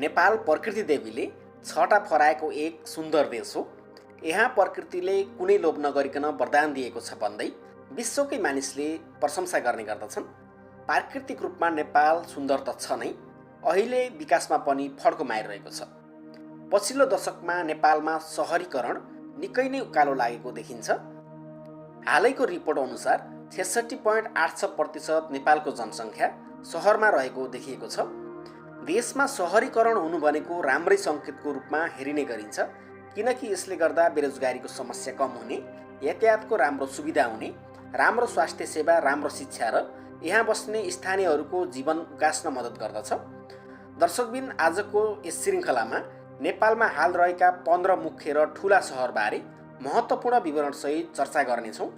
नेपाल प्रकृति देवीले छटा फराएको एक सुन्दर देश हो। यहाँ प्रकृतिले कुनै लोभ नगरिकन वरदान दिएको छ भन्दै विश्वकै मानिसले प्रशंसा गर्ने गर्दछन्। प्राकृतिक रूपमा नेपाल सुन्दर त छ नै, अहिले विकासमा पनि फड्को मारिरहेको छ। पछिल्लो दशकमा नेपालमा सहरीकरण निकै नै उकालो लागेको देखिन्छ। हालैको रिपोर्ट अनुसार 66.86% नेपालको जनसङ्ख्या सहरमा रहेको देखिएको छ। देशमा सहरीकरण हुनु भनेको राम्रै सङ्केतको रूपमा हेरिने गरिन्छ, किनकि यसले गर्दा बेरोजगारीको समस्या कम हुने, यातायातको राम्रो सुविधा हुने, राम्रो स्वास्थ्य सेवा, राम्रो शिक्षा र यहाँ बस्ने स्थानीयहरूको जीवन उकास्न मद्दत गर्दछ। दर्शकबिन, आजको यस श्रृङ्खलामा नेपालमा हाल रहेका 15 मुख्य र ठुला सहरबारे महत्त्वपूर्ण विवरणसहित चर्चा गर्नेछौँ।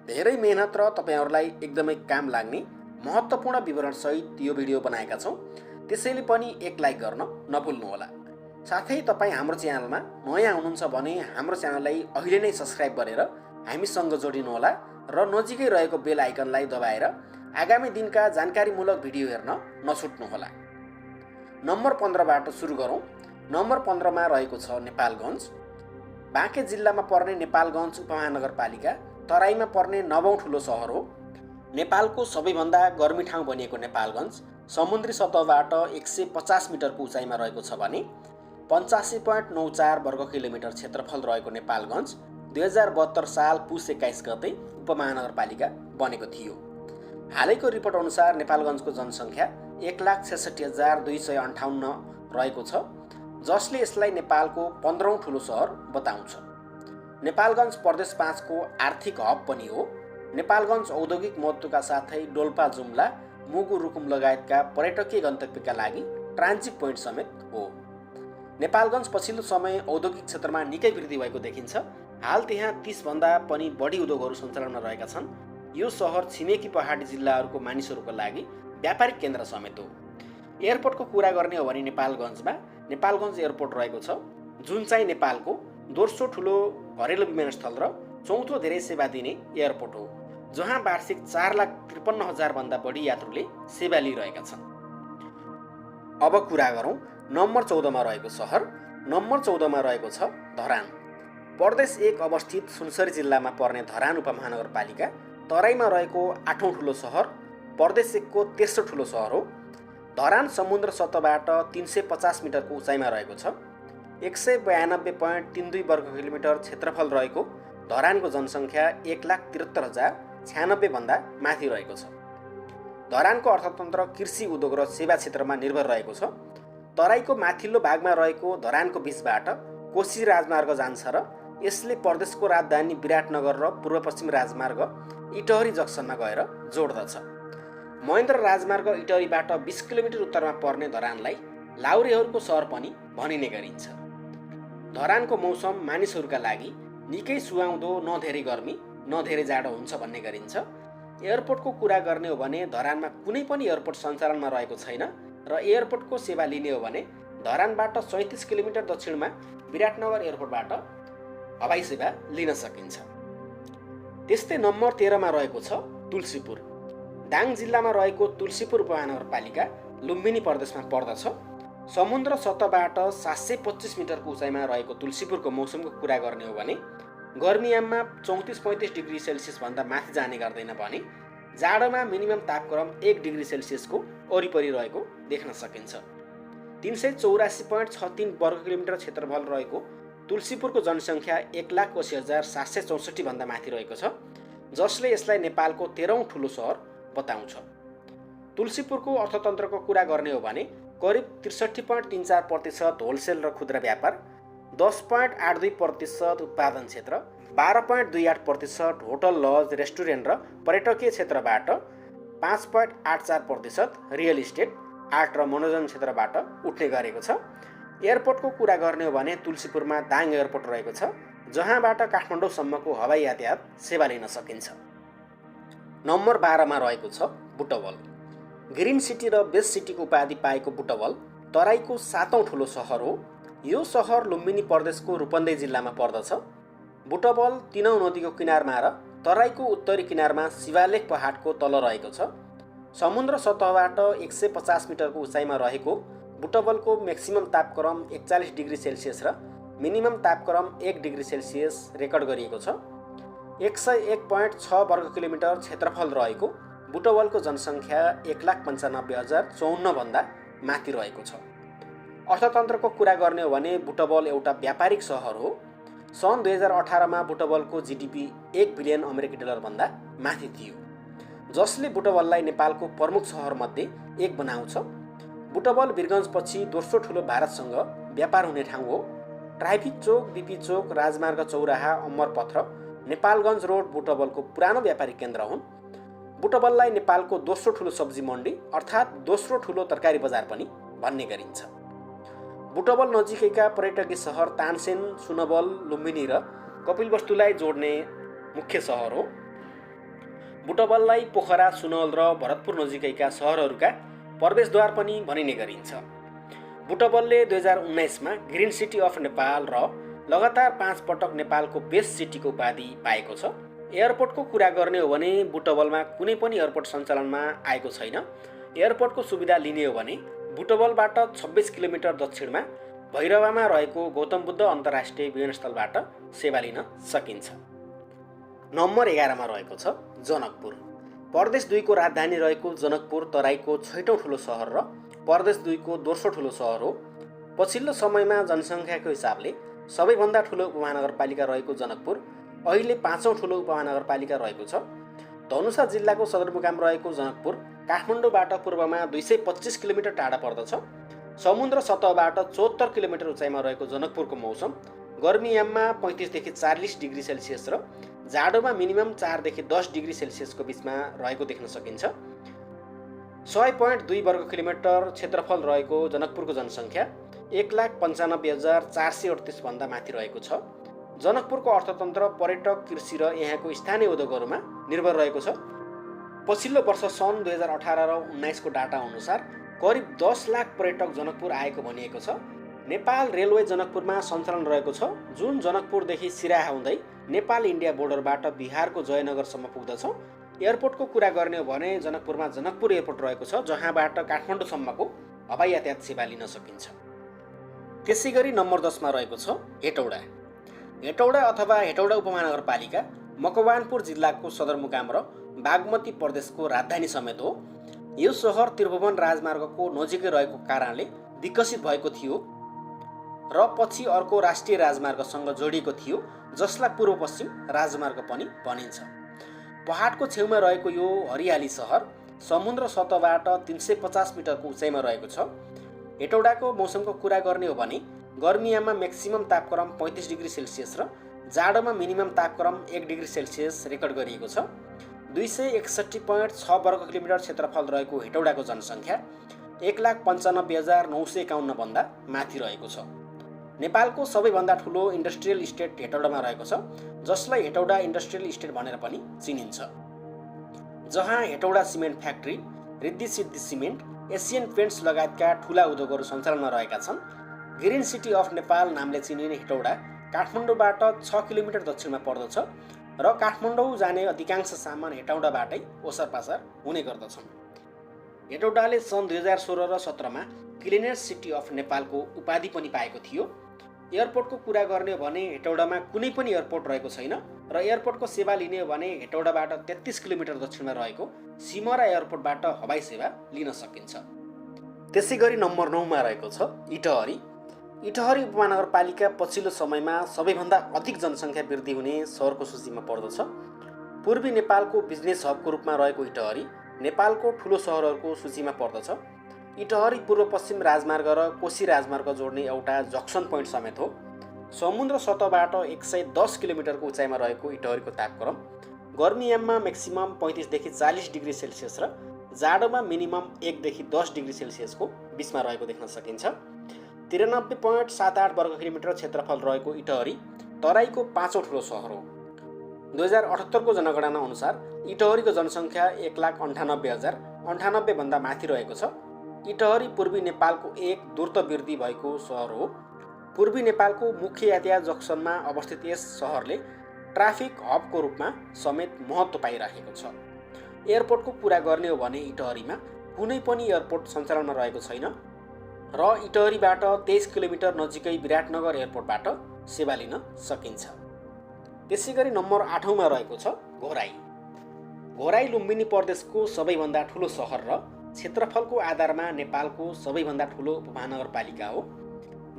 धेरै मेहनत र तपाईँहरूलाई एकदमै काम लाग्ने महत्त्वपूर्ण विवरणसहित यो भिडियो बनाएका छौँ, त्यसैले पनि एक लाइक गर्न नभुल्नुहोला। साथै तपाईँ हाम्रो च्यानलमा नयाँ हुनुहुन्छ भने हाम्रो च्यानललाई अहिले नै सब्सक्राइब गरेर हामीसँग जोडिनुहोला र नजिकै रहेको बेल आइकनलाई दबाएर आगामी दिनका जानकारीमूलक भिडियो हेर्न नछुट्नुहोला। नम्बर 15बाट सुरु गरौँ। नम्बर 15मा रहेको छ नेपालगञ्ज। बाँके जिल्लामा पर्ने नेपालगञ्ज उपमहानगरपालिका तराईमा पर्ने 9औं ठुलो सहर हो। नेपालको सबैभन्दा गर्मी ठाउँ भनिएको नेपालगञ्ज समुद्री सतहबाट 150 मिटरको उचाइमा रहेको छ भने 85.94 वर्ग किलोमिटर क्षेत्रफल रहेको नेपालगञ्ज 2072 साल पुस 21 गते उपमहानगरपालिका बनेको थियो। हालैको रिपोर्ट अनुसार नेपालगञ्जको जनसङ्ख्या 1,66,258 रहेको छ, जसले यसलाई नेपालको 15औं ठुलो सहर बताउँछ। नेपालगञ्ज प्रदेश 5 को आर्थिक हब पनि हो। नेपालगञ्ज औद्योगिक महत्त्वका साथै डोल्पा, जुम्ला, मुगु, रुकुम लगायतका पर्यटकीय गन्तव्यका लागि ट्रान्जिट पोइन्ट समेत हो। नेपालगञ्ज पछिल्लो समय औद्योगिक क्षेत्रमा निकै वृद्धि भएको देखिन्छ। हाल त्यहाँ 30 भन्दा पनि बढी उद्योगहरू सञ्चालनमा रहेका छन्। यो सहर छिमेकी पहाडी जिल्लाहरूको मानिसहरूको लागि व्यापारिक केन्द्र समेत हो। एयरपोर्टको कुरा गर्ने हो भने नेपालगञ्जमा नेपालगञ्ज एयरपोर्ट रहेको छ, जुन चाहिँ नेपालको दोस्रो ठुलो घरेलु विमानस्थल र चौथो धेरै सेवा दिने एयरपोर्ट हो, जहाँ वार्षिक 4,53,000 भन्दा बढी यात्रुले सेवा लिइरहेका छन्। अब कुरा गरौँ नम्बर 14मा रहेको सहर। नम्बर 14मा रहेको छ धरान। प्रदेश 1 अवस्थित सुनसरी जिल्लामा पर्ने धरान उपमहानगरपालिका तराईमा रहेको 8औं ठुलो सहर, प्रदेश 1 को तेस्रो ठुलो सहर हो। धरान समुद्र सतहबाट 350 मिटरको उचाइमा रहेको छ। 192.32 वर्ग किलोमिटर क्षेत्रफल रहेको धरानको जनसङ्ख्या 1,73,096 भन्दा माथि रहेको छ। धरानको अर्थतन्त्र कृषि, उद्योग र सेवा क्षेत्रमा निर्भर रहेको छ। तराईको माथिल्लो भागमा रहेको धरानको बीचबाट कोशी राजमार्ग जान्छ र यसले प्रदेशको राजधानी विराटनगर र पूर्व पश्चिम राजमार्ग इटहरी जक्सनमा गएर जोड्दछ। महेन्द्र राजमार्ग इटहरीबाट 20 किलोमिटर उत्तरमा पर्ने धरानलाई लाउरेहरूको सहर पनि भनिने गरिन्छ। धरानको मौसम मानिसहरूका लागि निकै सुहाउँदो, न धेरै गर्मी न धेरै जाडो हुन्छ भन्ने गरिन्छ। एयरपोर्टको कुरा गर्ने हो भने धरानमा कुनै पनि एयरपोर्ट सञ्चालनमा रहेको छैन र एयरपोर्टको सेवा लिने हो भने धरानबाट 37 किलोमिटर दक्षिणमा विराटनगर एयरपोर्टबाट हवाई सेवा लिन सकिन्छ। त्यस्तै नम्बर 13मा रहेको छ तुलसीपुर। दाङ जिल्लामा रहेको तुलसीपुर उपमहानगरपालिका लुम्बिनी प्रदेशमा पर्दछ। समुद्र सतहबाट 725 मिटरको उचाइमा रहेको तुलसीपुरको मौसमको कुरा गर्ने हो भने गर्मीयाममा 34-35 डिग्री सेल्सियस भन्दा माथि जाने गर्दैन भने जाडोमा मिनिमम तापक्रम 1 डिग्री सेल्सियसको वरिपरि रहेको देख्न सकिन्छ। 384.63 वर्ग किलोमिटर क्षेत्रफल रहेको तुलसीपुरको जनसङ्ख्या 1,80,764 भन्दा माथि रहेको छ, जसले यसलाई नेपालको 13औं ठुलो सहर बताउँछ। तुलसीपुरको अर्थतन्त्रको कुरा गर्ने हो भने करिब 63.34% होलसेल र खुद्रा व्यापार, 10.82% उत्पादन क्षेत्र, 12.28% होटल, लज, रेस्टुरेन्ट र पर्यटकीय क्षेत्रबाट, 5.84% रियल इस्टेट, आर्ट र मनोरञ्जन क्षेत्रबाट उठ्ने गरेको छ। एयरपोर्टको कुरा गर्ने हो भने तुलसीपुरमा दाङ एयरपोर्ट रहेको छ, जहाँबाट काठमाडौँसम्मको हवाई यातायात सेवा लिन सकिन्छ। नम्बर 12मा रहेको छ बुटवल। ग्रिन सिटी र बेस्ट सिटीको उपाधि पाएको बुटवल तराईको 7औं ठुलो सहर हो। यो सहर लुम्बिनी प्रदेशको रूपन्देही जिल्लामा पर्दछ। बुटवल 3औं नदीको किनारमा र तराईको उत्तरी किनारमा शिवालेख पहाडको तल रहेको छ। समुद्र सतहबाट 150 मिटरको उचाइमा रहेको बुटवलको म्याक्सिमम तापक्रम 41 डिग्री सेल्सियस र मिनिमम तापक्रम 1 डिग्री सेल्सियस रेकर्ड गरिएको छ। 101.6 वर्ग किलोमिटर क्षेत्रफल रहेको बुटवलको जनसङ्ख्या 1,95,054 भन्दा माथि रहेको छ। अर्थतन्त्रको कुरा गर्ने हो भने बुटवल एउटा व्यापारिक सहर हो। सन् 2018 मा बुटवलको जिडिपी 1 बिलियन अमेरिकी डलर भन्दा माथि थियो, जसले बुटवललाई नेपालको प्रमुख सहरमध्ये एक बनाउँछ। बुटवल वीरगञ्जपछि दोस्रो ठुलो भारतसँग व्यापार हुने ठाउँ हो। ट्राफिक चोक, बिपी चोक, राजमार्ग चौराहा, अमरपथ र नेपालगञ्ज रोड बुटवलको पुरानो व्यापारिक केन्द्र हुन्। बुटवललाई नेपालको दोस्रो ठुलो सब्जी मण्डी अर्थात् दोस्रो ठुलो तरकारी बजार पनि भन्ने गरिन्छ। बुटवल नजिकैका पर्यटकीय सहर तानसेन, सुनवल, लुम्बिनी र कपिलवस्तुलाई जोड्ने मुख्य सहर हो। बुटवललाई पोखरा, सुनवल र भरतपुर नजिकैका सहरहरूका प्रवेशद्वार पनि भनिने गरिन्छ। बुटवलले 2019 मा ग्रिन सिटी अफ नेपाल र लगातार 5 पटक नेपालको बेस्ट सिटीको उपाधि पाएको छ। एयरपोर्टको कुरा गर्ने हो भने बुटवलमा कुनै पनि एयरपोर्ट सञ्चालनमा आएको छैन। एयरपोर्टको सुविधा लिने हो भने बुटवलबाट 26 किलोमिटर दक्षिणमा भैरवामा रहेको गौतम बुद्ध अन्तर्राष्ट्रिय विमानस्थलबाट सेवा लिन सकिन्छ। नम्बर 11 मा रहेको छ जनकपुर। प्रदेश 2 को राजधानी रहेको जनकपुर तराईको 6औं ठुलो सहर र प्रदेश 2 को दोस्रो ठुलो सहर हो। पछिल्लो समयमा जनसङ्ख्याको हिसाबले सबैभन्दा ठुलो उपमहानगरपालिका रहेको जनकपुर अहिले 5औं ठुलो उपमहानगरपालिका रहेको छ। धनुषा जिल्लाको सदरमुकाम रहेको जनकपुर काठमाडौँबाट पूर्वमा 225 किलोमिटर टाढा पर्दछ। समुद्र सतहबाट 74 किलोमिटर उचाइमा रहेको जनकपुरको मौसम गर्मीयाममा 35 देखि 40 डिग्री सेल्सियस र जाडोमा मिनिमम 4 देखि 10 डिग्री सेल्सियसको बिचमा रहेको देख्न सकिन्छ। 100.2 वर्ग किलोमिटर क्षेत्रफल रहेको जनकपुरको जनसङ्ख्या 1,95,438 भन्दा माथि रहेको छ। जनकपुरको अर्थतन्त्र पर्यटक, कृषि र यहाँको स्थानीय उद्योगहरूमा निर्भर रहेको छ। पछिल्लो वर्ष सन् 2018 र 19 को डाटा अनुसार करिब 10 लाख पर्यटक जनकपुर आएको भनिएको छ। नेपाल रेलवे जनकपुरमा सञ्चालन रहेको छ, जुन जनकपुरदेखि सिराहा हुँदै नेपाल इन्डिया बोर्डरबाट बिहारको जयनगरसम्म पुग्दछ। एयरपोर्टको कुरा गर्ने हो भने जनकपुरमा जनकपुर एयरपोर्ट रहेको छ, जहाँबाट काठमाडौँसम्मको हवाई यातायात सेवा लिन सकिन्छ। त्यसै गरी नम्बर 10 मा रहेको छ हेटौडा। हेटौडा अथवा हेटौडा उपमहानगरपालिका मकवानपुर जिल्लाको सदरमुकाम र बागमती प्रदेशको राजधानी समेत हो। यो सहर त्रिभुवन राजमार्गको नजिकै रहेको कारणले विकसित भएको थियो र पछि अर्को राष्ट्रिय राजमार्गसँग जोडिएको थियो, जसलाई पूर्व पश्चिम राजमार्ग पनि भनिन्छ। पहाडको छेउमा रहेको यो हरियाली सहर समुद्र सतहबाट 350 मिटरको उचाइमा रहेको छ। हेटौडाको मौसमको कुरा गर्ने हो भने गर्मीयाममा म्याक्सिमम तापक्रम 35 डिग्री सेल्सियस र जाडोमा मिनिमम तापक्रम 1 डिग्री सेल्सियस रेकर्ड गरिएको छ। 261.6 वर्ग किलोमिटर क्षेत्रफल रहेको हेटौडाको जनसङ्ख्या 1,95,951 भन्दा माथि रहेको छ। नेपालको सबैभन्दा ठुलो इन्डस्ट्रियल इस्टेट हेटौडामा रहेको छ, जसलाई हेटौडा इन्डस्ट्रियल इस्टेट भनेर पनि चिनिन्छ, जहाँ Hetauda cement factory, Riddhi Siddhi cement, Asian paints लगायतका ठुला उद्योगहरू सञ्चालनमा रहेका छन्। ग्रिन सिटी अफ नेपाल नामले चिनिने हेटौडा काठमाडौँबाट 6 किलोमिटर दक्षिणमा पर्दछ र काठमाडौँ जाने अधिकांश सामान हेटौडाबाटै ओसार पासार हुने गर्दछन्। हेटौडाले सन् 2016 र 17 मा क्लिनेस्ट सिटी अफ नेपालको उपाधि पनि पाएको थियो। एयरपोर्टको कुरा गर्ने हो भने हेटौडामा कुनै पनि एयरपोर्ट रहेको छैन र एयरपोर्टको सेवा लिने हो भने हेटौडाबाट 33 किलोमिटर दक्षिणमा रहेको सिमरा एयरपोर्टबाट हवाई सेवा लिन सकिन्छ। त्यसै गरी नम्बर 9 मा रहेको छ इटहरी। इटहरी उपमहानगरपालिका पछिल्लो समयमा सबैभन्दा अधिक जनसङ्ख्या वृद्धि हुने सहरको सूचीमा पर्दछ। पूर्वी नेपालको बिजनेस हबको रूपमा रहेको इटहरी नेपालको ठुलो सहरहरूको सूचीमा पर्दछ। इटहरी पूर्व पश्चिम राजमार्ग र कोशी राजमार्ग जोड्ने एउटा जक्सन पोइन्ट समेत हो। समुद्र सतहबाट 110 किलोमिटरको उचाइमा रहेको इटहरीको तापक्रम गर्मीयाममा म्याक्सिमम 35 देखि 40 डिग्री सेल्सियस र जाडोमा मिनिमम 1 देखि 10 डिग्री सेल्सियसको बिचमा रहेको देख्न सकिन्छ। 93.78 वर्ग किलोमिटर क्षेत्रफल रहेको इटहरी तराईको 5औं ठुलो सहर हो। 2078 को जनगणना अनुसार इटहरीको जनसङ्ख्या 1,98,098 भन्दा माथि रहेको छ। इटहरी पूर्वी नेपालको एक द्रुत वृद्धि भएको सहर हो। पूर्वी नेपालको मुख्य यातायात जक्सनमा अवस्थित यस सहरले ट्राफिक हबको रूपमा समेत महत्त्व पाइरहेको छ। एयरपोर्टको कुरा गर्ने हो भने इटहरीमा कुनै पनि एयरपोर्ट सञ्चालनमा रहेको छैन। र इटहरीबाट 23 किलोमिटर नजिकै विराटनगर एयरपोर्टबाट सेवा लिन सकिन्छ। त्यसैगरी नम्बर 8औँमा रहेको छ घोराई। घोराई लुम्बिनी प्रदेशको सबैभन्दा ठुलो सहर र क्षेत्रफलको आधारमा नेपालको सबैभन्दा ठुलो उपमहानगरपालिका हो।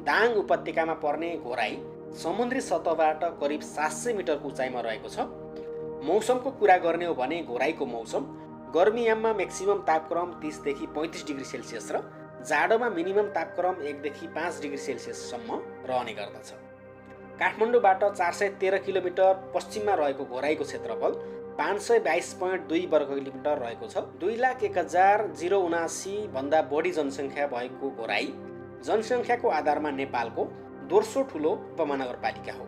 दाङ उपत्यकामा पर्ने घोराई समुद्री सतहबाट करिब 700 मिटरको उचाइमा रहेको छ। मौसमको कुरा गर्ने हो भने घोराईको मौसम गर्मीयाममा म्याक्सिमम तापक्रम 30 देखि 35 डिग्री सेल्सियस र जाडोमा मिनिमम तापक्रम 1 देखि 5 डिग्री सेल्सियससम्म रहने गर्दछ। काठमाडौँबाट 413 किलोमिटर पश्चिममा रहेको घोराईको क्षेत्रफल 522.2 वर्ग किलोमिटर रहेको छ। 2,01,079 भन्दा बढी जनसङ्ख्या भएको घोराई जनसङ्ख्याको आधारमा नेपालको दोस्रो ठुलो उपमहानगरपालिका हो।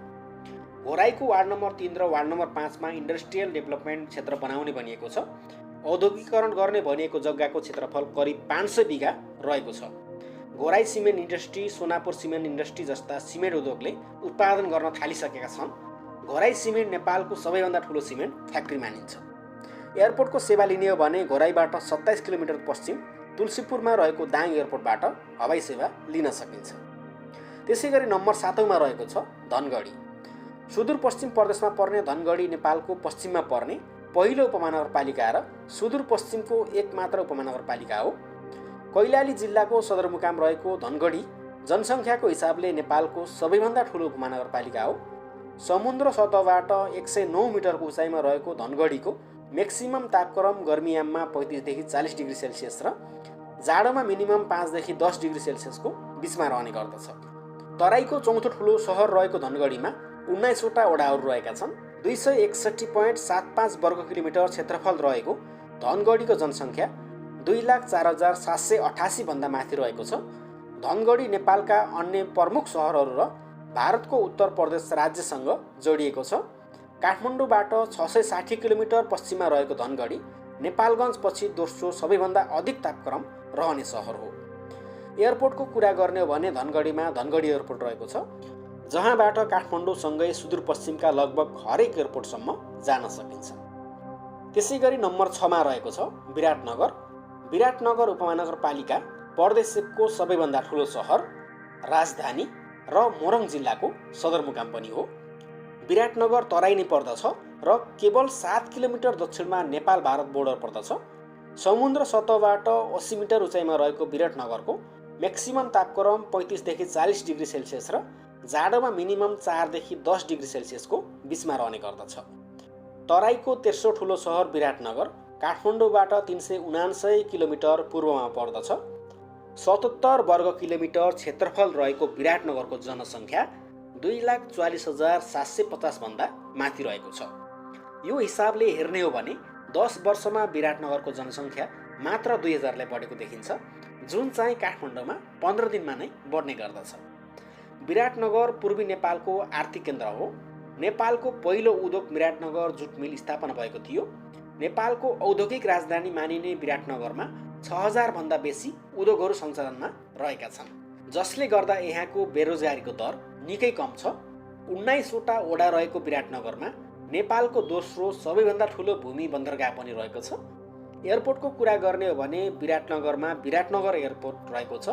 घोराईको वार्ड नम्बर 3 र वार्ड नम्बर 5 मा इन्डस्ट्रियल डेभलपमेन्ट क्षेत्र बनाउने भनिएको छ। औद्योगिकरण गर्ने भनिएको जग्गाको क्षेत्रफल करिब 500 बिघा रहेको छ। Ghorahi cement industry, Sonapur cement industry जस्ता सिमेन्ट उद्योगले उत्पादन गर्न थालिसकेका छन्। घोराई सिमेन्ट नेपालको सबैभन्दा ठुलो सिमेन्ट फ्याक्ट्री मानिन्छ। एयरपोर्टको सेवा लिने हो भने घोराईबाट 27 किलोमिटर पश्चिम तुलसीपुरमा रहेको दाङ एयरपोर्टबाट हवाई सेवा लिन सकिन्छ। त्यसैगरी नम्बर 7औँमा रहेको छ धनगढी। सुदूरपश्चिम प्रदेशमा पर्ने धनगढी नेपालको पश्चिममा पर्ने पहिलो उपमहानगरपालिका र सुदूरपश्चिमको एकमात्र उपमहानगरपालिका हो। कैलाली जिल्लाको सदरमुकाम रहेको धनगढी जनसङ्ख्याको हिसाबले नेपालको सबैभन्दा ठुलो उपमहानगरपालिका हो। समुद्र सतहबाट 109 मिटरको उचाइमा रहेको धनगढीको म्याक्सिमम तापक्रम गर्मीयाममा 35 देखि 40 डिग्री सेल्सियस र जाडोमा मिनिमम 5 देखि 10 डिग्री सेल्सियसको बिचमा रहने गर्दछ। तराईको चौथो ठुलो सहर रहेको धनगढीमा 19 वटा वडाहरू रहेका छन्। 261.75 वर्ग किलोमिटर क्षेत्रफल रहेको धनगढीको जनसङ्ख्या 2,04,788 भन्दा माथि रहेको छ। धनगढी नेपालका अन्य प्रमुख सहरहरू र भारतको उत्तर प्रदेश राज्यसँग जोडिएको छ। काठमाडौँबाट 660 किलोमिटर पश्चिममा रहेको धनगढी नेपालगञ्ज पछि दोस्रो सबैभन्दा अधिक तापक्रम रहने सहर हो। एयरपोर्टको कुरा गर्ने हो भने धनगढीमा धनगढी एयरपोर्ट रहेको छ, जहाँबाट काठमाडौँसँगै सुदूरपश्चिमका लगभग हरेक एयरपोर्टसम्म जान सकिन्छ। त्यसैगरी नम्बर 6मा रहेको छ विराटनगर। विराटनगर उपमहानगरपालिका प्रदेशको सबैभन्दा ठुलो सहर, राजधानी र मोरङ जिल्लाको सदरमुकाम पनि हो। विराटनगर तराई नै पर्दछ र केवल 7 किलोमिटर दक्षिणमा नेपाल भारत बोर्डर पर्दछ। समुद्र सतहबाट 80 मिटर उचाइमा रहेको विराटनगरको म्याक्सिमम तापक्रम 35 देखि 40 डिग्री सेल्सियस र जाडोमा मिनिमम 4 देखि 10 डिग्री सेल्सियसको बिचमा रहने गर्दछ। तराईको तेस्रो ठुलो सहर विराटनगर काठमाडौँबाट 379 किलोमिटर पूर्वमा पर्दछ। 77 वर्ग किलोमिटर क्षेत्रफल रहेको विराटनगरको जनसङ्ख्या 2,44,750 भन्दा माथि रहेको छ। यो हिसाबले हेर्ने हो भने 10 वर्षमा विराटनगरको जनसङ्ख्या मात्र 2000लाई बढेको देखिन्छ, जुन चाहिँ काठमाडौँमा 15 दिनमा नै बढ्ने गर्दछ। विराटनगर पूर्वी नेपालको आर्थिक केन्द्र हो। नेपालको पहिलो उद्योग विराटनगर जुट मिल स्थापना भएको थियो। नेपालको औद्योगिक राजधानी मानिने विराटनगरमा 6000 भन्दा बेसी उद्योगहरू सञ्चालनमा रहेका छन्, जसले गर्दा यहाँको बेरोजगारीको दर निकै कम छ। 19 वटा वडा रहेको विराटनगरमा नेपालको दोस्रो सबैभन्दा ठुलो भूमि बन्दरगाह पनि रहेको छ। एयरपोर्टको कुरा गर्ने हो भने विराटनगरमा विराटनगर एयरपोर्ट रहेको छ,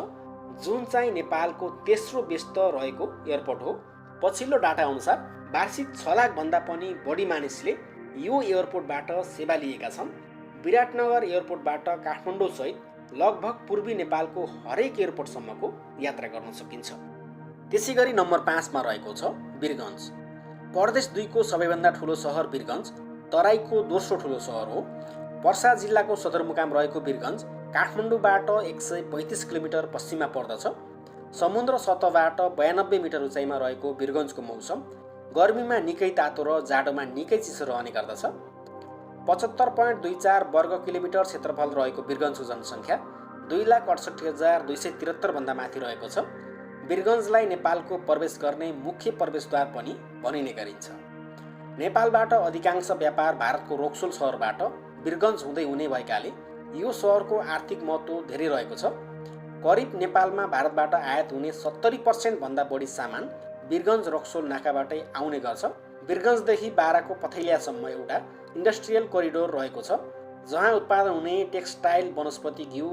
जुन चाहिँ नेपालको तेस्रो व्यस्त रहेको एयरपोर्ट हो। पछिल्लो डाटा अनुसार वार्षिक 6 लाख भन्दा पनि बढी मानिसले यो एयरपोर्टबाट सेवा लिएका छन्। विराटनगर एयरपोर्टबाट काठमाडौँसहित लगभग पूर्वी नेपालको हरेक एयरपोर्टसम्मको यात्रा गर्न सकिन्छ। त्यसैगरी नम्बर 5 मा रहेको छ वीरगञ्ज। प्रदेश 2 को सबैभन्दा ठुलो सहर वीरगञ्ज तराईको दोस्रो ठुलो सहर हो। पर्सा जिल्लाको सदरमुकाम रहेको वीरगञ्ज काठमाडौँबाट 135 किलोमिटर पश्चिममा पर्दछ। समुद्र सतहबाट 92 मिटर उचाइमा रहेको वीरगञ्जको मौसम गर्मीमा निकै तातो र जाडोमा निकै चिसो रहने गर्दछ। 75.24 वर्ग किलोमिटर क्षेत्रफल रहेको वीरगञ्जको जनसङ्ख्या 2,68,273 भन्दा माथि रहेको छ। वीरगञ्जलाई नेपालको प्रवेश गर्ने मुख्य प्रवेशद्वार पनि भनिने गरिन्छ। नेपालबाट अधिकांश व्यापार भारतको रोक्सोल सहरबाट वीरगञ्ज हुँदै हुने भएकाले यो सहरको आर्थिक महत्त्व धेरै रहेको छ। करिब नेपालमा भारतबाट आयात हुने 70% भन्दा बढी सामान वीरगञ्ज रक्सोल नाकाबाटै आउने गर्छ। वीरगञ्जदेखि बाराको पथैलियासम्म एउटा इन्डस्ट्रियल कोरिडोर रहेको छ, जहाँ उत्पादन हुने टेक्सटाइल, वनस्पति घिउ,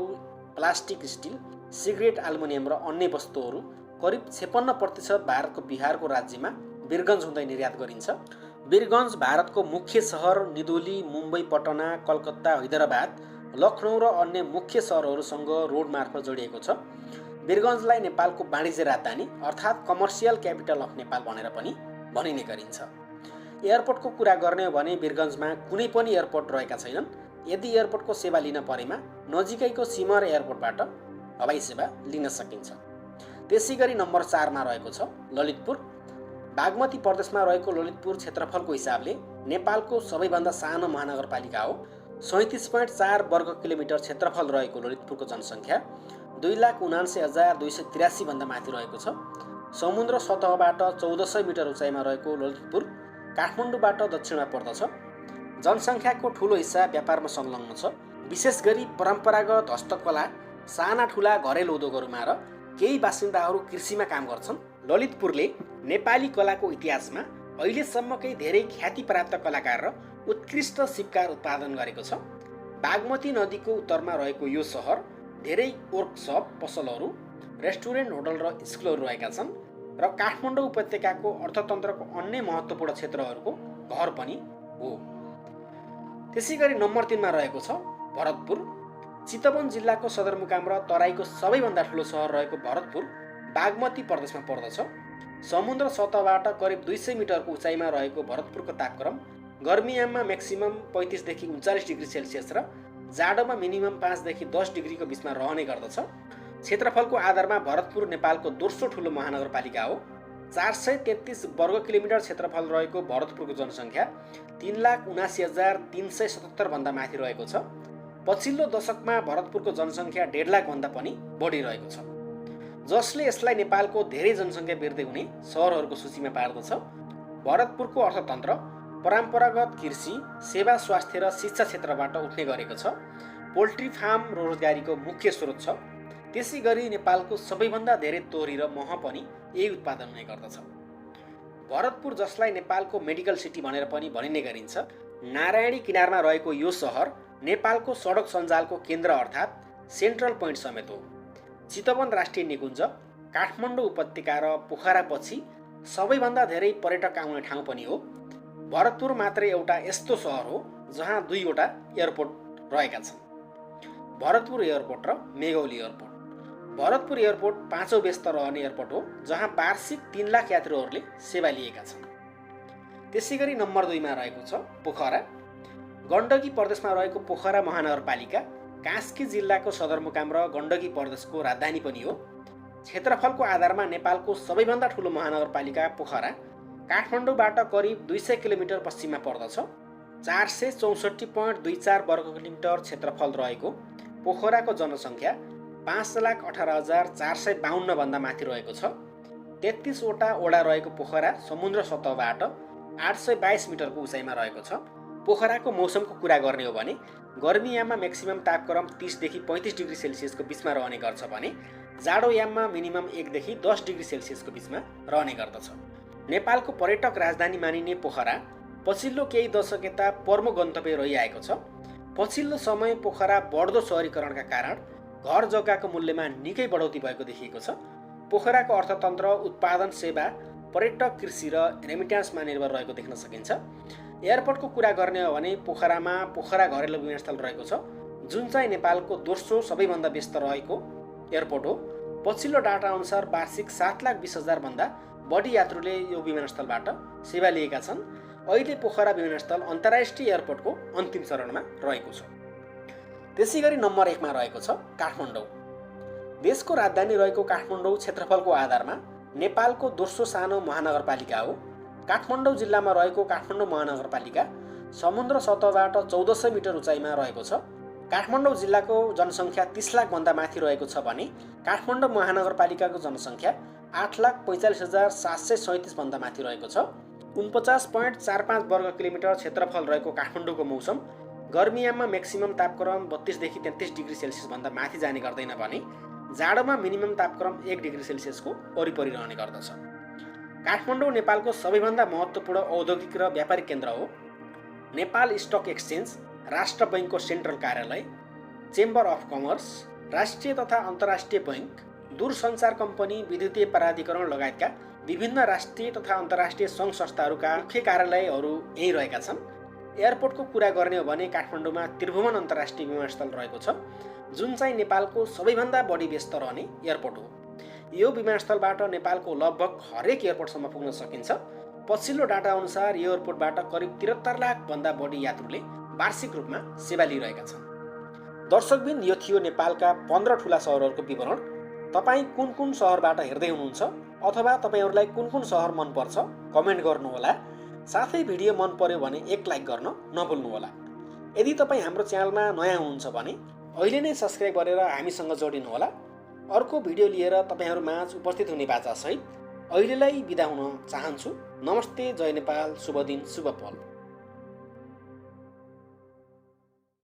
प्लास्टिक, स्टिल सिगरेट, एल्युमिनियम र अन्य वस्तुहरू करिब 56% भारतको बिहारको राज्यमा वीरगञ्ज हुँदै निर्यात गरिन्छ। वीरगञ्ज भारतको मुख्य सहर निदोली, मुम्बई, पटना, कलकत्ता, हैदराबाद, लखनऊ र अन्य मुख्य सहरहरूसँग रोड मार्फत जोडिएको छ। वीरगञ्जलाई नेपालको वाणिज्य राजधानी अर्थात् कमर्सियल क्यापिटल अफ नेपाल भनेर पनि भनिने गरिन्छ। एयरपोर्टको कुरा गर्ने हो भने वीरगञ्जमा कुनै पनि एयरपोर्ट रहेका छैनन्। यदि एयरपोर्टको सेवा लिन परेमा नजिकैको सिमर एयरपोर्टबाट हवाई सेवा लिन सकिन्छ। त्यसै गरी नम्बर 4 मा रहेको छ ललितपुर। बागमती प्रदेशमा रहेको ललितपुर क्षेत्रफलको हिसाबले नेपालको सबैभन्दा सानो महानगरपालिका हो। 37.4 वर्ग किलोमिटर क्षेत्रफल रहेको ललितपुरको जनसङ्ख्या 2,79,283 भन्दा माथि रहेको छ। समुद्र सतहबाट 1400 मिटर उचाइमा रहेको ललितपुर काठमाडौँबाट दक्षिणमा पर्दछ। जनसङ्ख्याको ठुलो हिस्सा व्यापारमा संलग्न छ, विशेष गरी परम्परागत हस्तकला, साना ठुला घरेलु उद्योगहरूमा र केही बासिन्दाहरू कृषिमा काम गर्छन्। ललितपुरले नेपाली कलाको इतिहासमा अहिलेसम्मकै धेरै ख्याति प्राप्त कलाकार र उत्कृष्ट सिपकार उत्पादन गरेको छ। बागमती नदीको उत्तरमा रहेको यो सहर धेरै वर्कसप, पसलहरू, रेस्टुरेन्ट, होटल र स्कुलहरू रहेका छन् र काठमाडौँ उपत्यकाको अर्थतन्त्रको अन्य महत्त्वपूर्ण क्षेत्रहरूको घर पनि हो। त्यसै गरी नम्बर 3 मा रहेको छ भरतपुर। चितवन जिल्लाको सदरमुकाम र तराईको सबैभन्दा ठुलो सहर रहेको भरतपुर बागमती प्रदेशमा पर्दछ। समुद्र सतहबाट करिब 200 मिटरको उचाइमा रहेको भरतपुरको तापक्रम गर्मीयाममा म्याक्सिमम 35 देखि 39 डिग्री सेल्सियस र जाडोमा मिनिमम 5 देखि 10 डिग्रीको बिचमा रहने गर्दछ। क्षेत्रफलको आधारमा भरतपुर नेपालको दोस्रो ठुलो महानगरपालिका हो। 433 वर्ग किलोमिटर क्षेत्रफल रहेको भरतपुरको जनसङ्ख्या 3,79,377 भन्दा माथि रहेको छ। पछिल्लो दशकमा भरतपुरको जनसङ्ख्या 1.5 लाख भन्दा पनि बढी रहेको छ, जसले यसलाई नेपालको धेरै जनसङ्ख्या वृद्धि हुने सहरहरूको सूचीमा पार्दछ। भरतपुरको अर्थतन्त्र परम्परागत कृषि, सेवा, स्वास्थ्य र शिक्षा क्षेत्रबाट उठ्ने गरेको छ। पोल्ट्री फार्म रोजगारीको मुख्य स्रोत छ। त्यसै गरी नेपालको सबैभन्दा धेरै तोरी र मह पनि यही उत्पादन हुने गर्दछ। भरतपुर, जसलाई नेपालको मेडिकल सिटी भनेर पनि भनिने गरिन्छ, नारायणी किनारमा रहेको यो सहर नेपालको सडक सञ्जालको केन्द्र अर्थात् सेन्ट्रल पोइन्ट समेत हो। चितवन राष्ट्रिय निकुञ्ज, काठमाडौँ उपत्यका र पोखरापछि सबैभन्दा धेरै पर्यटक आउने ठाउँ पनि हो। भरतपुर मात्रै एउटा यस्तो सहर हो जहाँ 2वटा एयरपोर्ट रहेका छन्, भरतपुर एयरपोर्ट र मेघौली एयरपोर्ट। भरतपुर एयरपोर्ट 5औं व्यस्त रहने एयरपोर्ट हो, जहाँ वार्षिक 3 लाख यात्रुहरूले सेवा लिएका छन्। त्यसै गरी नम्बर 2 मा रहेको छ पोखरा। गण्डकी प्रदेशमा रहेको पोखरा महानगरपालिका कास्की जिल्लाको सदरमुकाम र गण्डकी प्रदेशको राजधानी पनि हो। क्षेत्रफलको आधारमा नेपालको सबैभन्दा ठुलो महानगरपालिका पोखरा काठमाडौँबाट करिब 200 किलोमिटर पश्चिममा पर्दछ। 464.24 वर्ग किलोमिटर क्षेत्रफल रहेको पोखराको जनसङ्ख्या 5,18,452 भन्दा माथि रहेको छ। 33 वटा ओडा रहेको पोखरा समुद्र सतहबाट 822 मिटरको उचाइमा रहेको छ। पोखराको मौसमको कुरा गर्ने हो भने गर्मीयाममा म्याक्सिमम तापक्रम 30 देखि 35 डिग्री सेल्सियसको बिचमा रहने गर्छ भने जाडोयाममा मिनिमम 1 देखि 10 डिग्री सेल्सियसको बिचमा रहने गर्दछ। नेपालको पर्यटक राजधानी मानिने पोखरा पछिल्लो केही दशक यता प्रमुख गन्तव्य रहिआएको छ। पछिल्लो समय पोखरा बढ्दो सहरीकरणका कारण घर जग्गाको मूल्यमा निकै बढौती भएको देखिएको छ। पोखराको अर्थतन्त्र उत्पादन, सेवा, पर्यटक, कृषि र रेमिट्यान्समा निर्भर रहेको देख्न सकिन्छ। एयरपोर्टको कुरा गर्ने हो भने पोखरामा पोखरा घरेलु विमानस्थल रहेको छ, जुन चाहिँ नेपालको दोस्रो सबैभन्दा व्यस्त रहेको एयरपोर्ट हो। पछिल्लो डाटा अनुसार वार्षिक 7,20,000 भन्दा बढी यात्रुले यो विमानस्थलबाट सेवा लिएका छन्। अहिले पोखरा विमानस्थल अन्तर्राष्ट्रिय एयरपोर्टको अन्तिम चरणमा रहेको छ। त्यसै गरी नम्बर 1 मा रहेको छ काठमाडौँ। देशको राजधानी रहेको काठमाडौँ क्षेत्रफलको आधारमा नेपालको दोस्रो सानो महानगरपालिका हो। काठमाडौँ जिल्लामा रहेको काठमाडौँ महानगरपालिका समुद्र सतहबाट 1400 मिटर उचाइमा रहेको छ। काठमाडौँ जिल्लाको जनसङ्ख्या 30 लाख भन्दा माथि रहेको छ भने काठमाडौँ महानगरपालिकाको जनसङ्ख्या 8,45,737 भन्दा माथि रहेको छ। 49.45 वर्ग किलोमिटर क्षेत्रफल रहेको काठमाडौँको मौसम गर्मीयाममा म्याक्सिमम तापक्रम 32 देखि 33 डिग्री सेल्सियस भन्दा माथि जाने गर्दैन भने जाडोमा मिनिमम तापक्रम 1 डिग्री सेल्सियसको वरिपरि रहने गर्दछ। काठमाडौँ नेपालको सबैभन्दा महत्त्वपूर्ण औद्योगिक र व्यापारिक केन्द्र हो। नेपाल स्टक एक्सचेन्ज, राष्ट्र बैङ्कको सेन्ट्रल कार्यालय, चेम्बर अफ कमर्स, राष्ट्रिय तथा अन्तर्राष्ट्रिय बैंक, दूरसञ्चार कम्पनी, विद्युतीय प्राधिकरण लगायतका विभिन्न राष्ट्रिय तथा अन्तर्राष्ट्रिय सङ्घ संस्थाहरूका मुख्य कार्यालयहरू यहीँ रहेका छन्। एयरपोर्टको कुरा गर्ने हो भने काठमाडौँमा त्रिभुवन अन्तर्राष्ट्रिय विमानस्थल रहेको छ, जुन चाहिँ नेपालको सबैभन्दा बढी व्यस्त रहने एयरपोर्ट हो। यो विमानस्थलबाट नेपालको लगभग हरेक एयरपोर्टसम्म पुग्न सकिन्छ। पछिल्लो डाटा अनुसार यो एयरपोर्टबाट करिब 73 लाखभन्दा बढी यात्रुले वार्षिक रूपमा सेवा लिइरहेका छन्। दर्शकबिन, यो थियो नेपालका 15 ठुला सहरहरूको विवरण। तपाईँ कुन कुन सहरबाट हेर्दै हुनुहुन्छ अथवा तपाईँहरूलाई कुन कुन सहर मनपर्छ कमेन्ट गर्नुहोला। साथै भिडियो मन पर्यो भने एक लाइक गर्न नभुल्नुहोला। यदि तपाईँ हाम्रो च्यानलमा नयाँ हुनुहुन्छ भने अहिले नै सब्स्क्राइब गरेर हामीसँग जोडिनुहोला। अर्को भिडियो लिएर तपाईँहरूमाझ उपस्थित हुने बाचासहित अहिलेलाई बिदा हुन चाहन्छु। नमस्ते, जय नेपाल, शुभ दिन, शुभ पल।